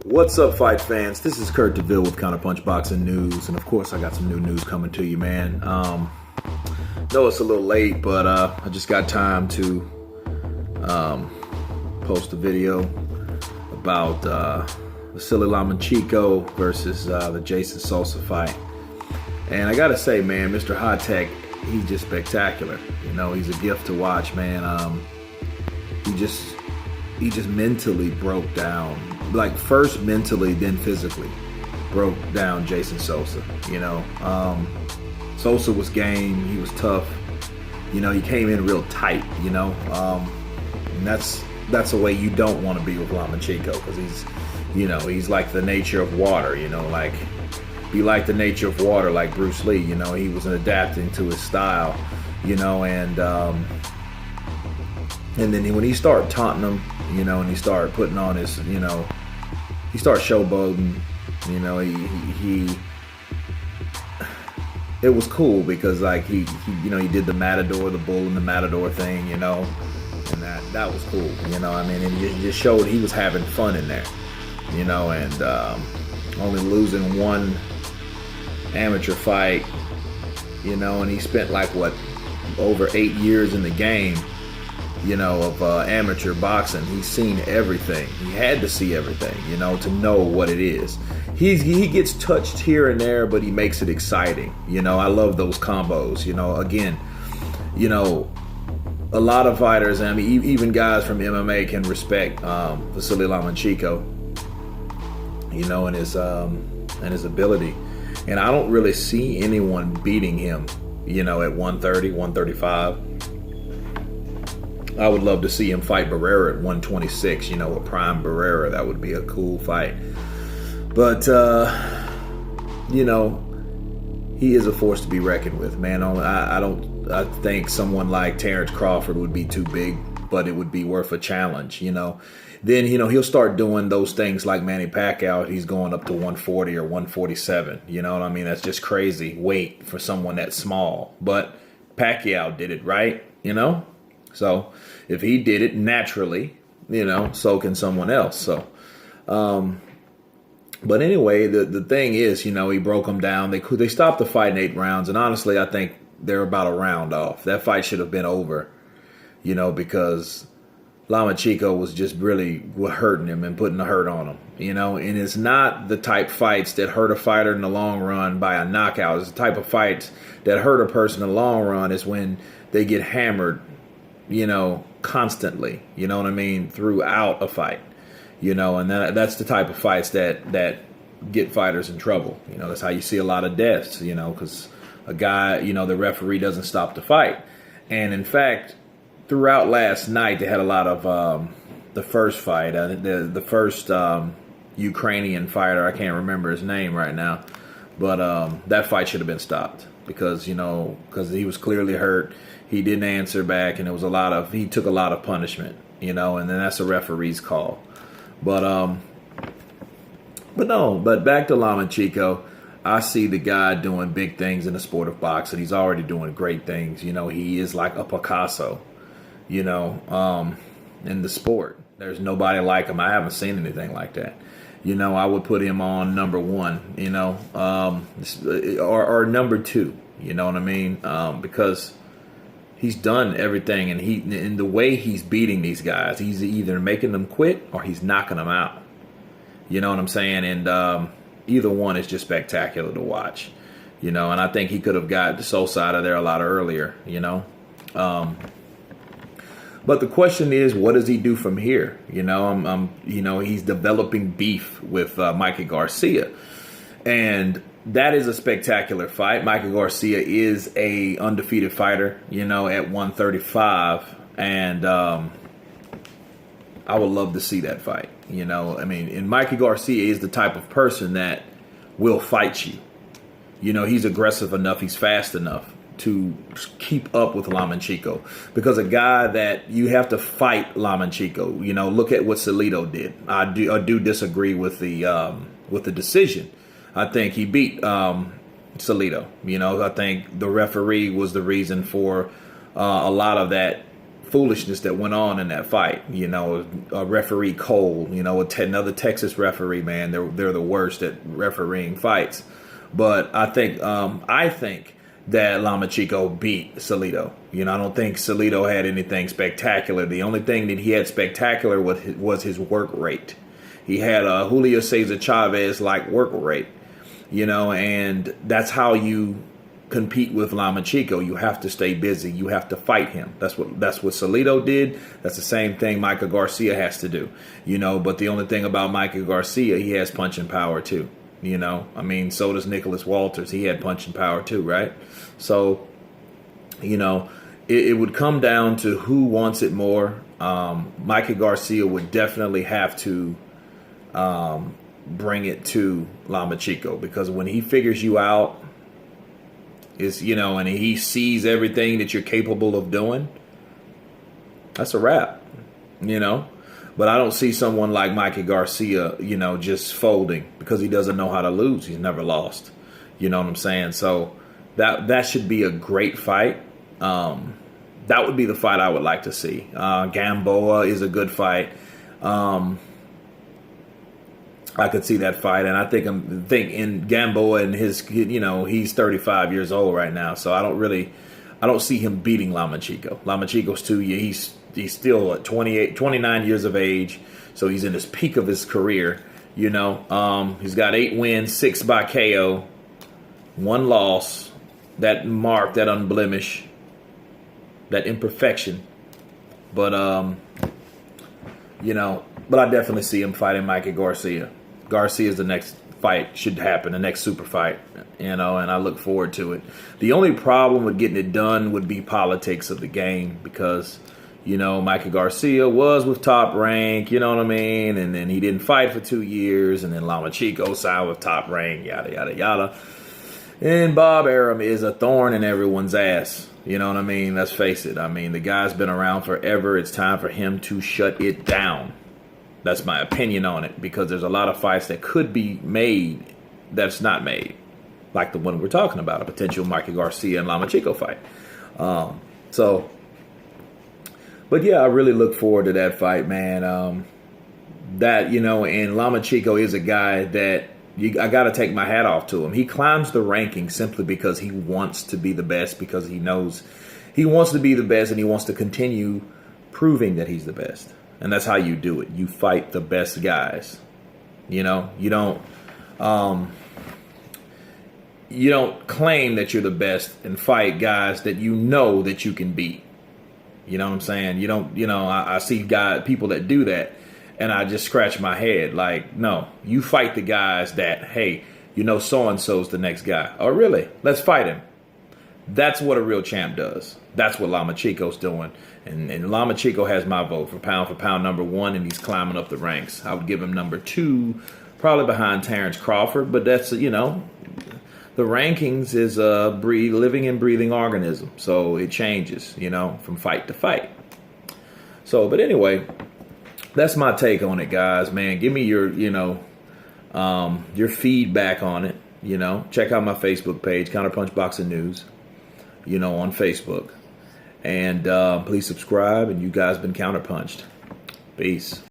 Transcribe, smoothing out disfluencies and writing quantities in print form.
What's up, fight fans? This is Kurt DeVille with Counterpunch Boxing News, and of course, I got some new news coming to you, man. Know it's a little late, but I just got time to post a video about Vasily Lomachenko versus the Jason Sosa fight. And I gotta say, man, Mr. High Tech, he's just spectacular. You know, he's a gift to watch, man. He just mentally broke down, like first mentally, then physically broke down Jason Sosa. You know, Sosa was game. He was tough. You know, he came in real tight. You know, and that's a way you don't want to be with Lomachenko, because he's like the nature of water. You know, like be like the nature of water, like Bruce Lee. You know, he was adapting to his style. You know, and then when he started taunting him, you know, and he started putting on his, you know, he started showboating, you know, it was cool because like he you know, he did the Matador, the bull and the Matador thing, you know, and that was cool, you know, I mean, and it just showed he was having fun in there, you know, and only losing one amateur fight, you know, and he spent like what, over 8 years in the game, you know, of amateur boxing. He's seen everything. He had to see everything, you know, to know what it is. He gets touched here and there, but he makes it exciting. You know, I love those combos. You know, again, you know, a lot of fighters, I mean, even guys from MMA can respect Vasily Lomachenko, you know, and his ability. And I don't really see anyone beating him, you know, at 130, 135. I would love to see him fight Barrera at 126, you know, a prime Barrera. That would be a cool fight. But, you know, he is a force to be reckoned with, man. I think someone like Terrence Crawford would be too big, but it would be worth a challenge, you know. Then, you know, he'll start doing those things like Manny Pacquiao. He's going up to 140 or 147, you know what I mean? That's just crazy weight for someone that small. But Pacquiao did it, right, you know? So if he did it naturally, you know, so can someone else. So, but anyway, the thing is, you know, he broke them down. They stopped the fight in 8 rounds. And honestly, I think they're about a round off. That fight should have been over, you know, because Lomachenko was just really hurting him and putting the hurt on him, you know. And it's not the type fights that hurt a fighter in the long run by a knockout. It's the type of fights that hurt a person in the long run is when they get hammered, you know, constantly, you know what I mean, throughout a fight, you know, and that's the type of fights that get fighters in trouble. You know, that's how you see a lot of deaths, you know, because a guy, you know, the referee doesn't stop the fight. And in fact, throughout last night, they had a lot of the first fight, the first Ukrainian fighter, I can't remember his name right now, but that fight should have been stopped because, you know, because he was clearly hurt. He didn't answer back, and he took a lot of punishment, you know, and then that's a referee's call. But back to Lomachenko, I see the guy doing big things in the sport of boxing. He's already doing great things. You know, he is like a Picasso, you know, in the sport. There's nobody like him. I haven't seen anything like that. You know, I would put him on number 1, you know, or number 2, you know what I mean? Because he's done everything, and the way he's beating these guys, he's either making them quit or he's knocking them out. You know what I'm saying? And either one is just spectacular to watch. You know, and I think he could have got the Sosa out of there a lot earlier, you know. But the question is, what does he do from here? You know, you know, he's developing beef with Mikey Garcia, and that is a spectacular fight. Mikey Garcia is a undefeated fighter, you know, at 135, and I would love to see that fight. You know, I mean, and Mikey Garcia is the type of person that will fight you. You know, he's aggressive enough, he's fast enough to keep up with Lomachenko, because a guy that you have to fight Lomachenko, you know, look at what Salido did. I do disagree with the decision. I think he beat Salido. You know, I think the referee was the reason for a lot of that foolishness that went on in that fight. You know, referee Cole, you know, another Texas referee, man, they're the worst at refereeing fights. But I think that Lomachenko beat Salido. You know, I don't think Salido had anything spectacular. The only thing that he had spectacular was his work rate. He had a Julio Cesar Chavez like work rate, you know, and that's how you compete with Lomachenko. You have to stay busy. You have to fight him. That's what Salido did. That's the same thing Michael Garcia has to do, you know. But the only thing about Michael Garcia, he has punching power too. You know, I mean, so does Nicholas Walters. He had punching power too, right? So, you know, it would come down to who wants it more. Michael Garcia would definitely have to bring it to Lomachenko, because when he figures you out, you know, and he sees everything that you're capable of doing, that's a wrap, you know. But I don't see someone like Michael Garcia, you know, just folding because he doesn't know how to lose. He's never lost. You know what I'm saying? So that should be a great fight. That would be the fight I would like to see. Gamboa is a good fight. I could see that fight, and I think in Gamboa and his, you know, he's 35 years old right now, so I don't see him beating Lomachenko. Lomachenko's he's still 29 years of age, so he's in his peak of his career. You know, he's got 8 wins, 6 by KO, 1 loss. That mark, that unblemish, that imperfection. But you know, but I definitely see him fighting Michael Garcia. Garcia's the next fight should happen, the next super fight, you know, and I look forward to it. The only problem with getting it done would be politics of the game, because, you know, Michael Garcia was with Top Rank, you know what I mean, and then he didn't fight for 2 years, and then Lomachenko signed with Top Rank, yada, yada, yada. And Bob Arum is a thorn in everyone's ass, you know what I mean? Let's face it. I mean, the guy's been around forever. It's time for him to shut it down. That's my opinion on it, because there's a lot of fights that could be made that's not made, like the one we're talking about, a potential Michael Garcia and Lomachenko fight. But yeah, I really look forward to that fight, man. That, you know, and Lomachenko is a guy that I got to take my hat off to him. He climbs the rankings simply because he wants to be the best, because he knows he wants to be the best, and he wants to continue proving that he's the best. And that's how you do it. You fight the best guys. You know, you don't claim that you're the best and fight guys that you know that you can beat. You know what I'm saying? You don't, you know, I see people that do that, and I just scratch my head. Like, no, you fight the guys that, hey, you know, so-and-so's the next guy. Oh, really? Let's fight him. That's what a real champ does. That's what Lomachenko's doing. And Lomachenko has my vote for pound number 1, and he's climbing up the ranks. I would give him number 2, probably behind Terrence Crawford. But that's, you know, the rankings is a living and breathing organism. So it changes, you know, from fight to fight. So, but anyway, that's my take on it, guys. Man, give me your, you know, your feedback on it. You know, check out my Facebook page, Counterpunch Boxing News, you know, on Facebook. And please subscribe, and you guys been counterpunched. Peace.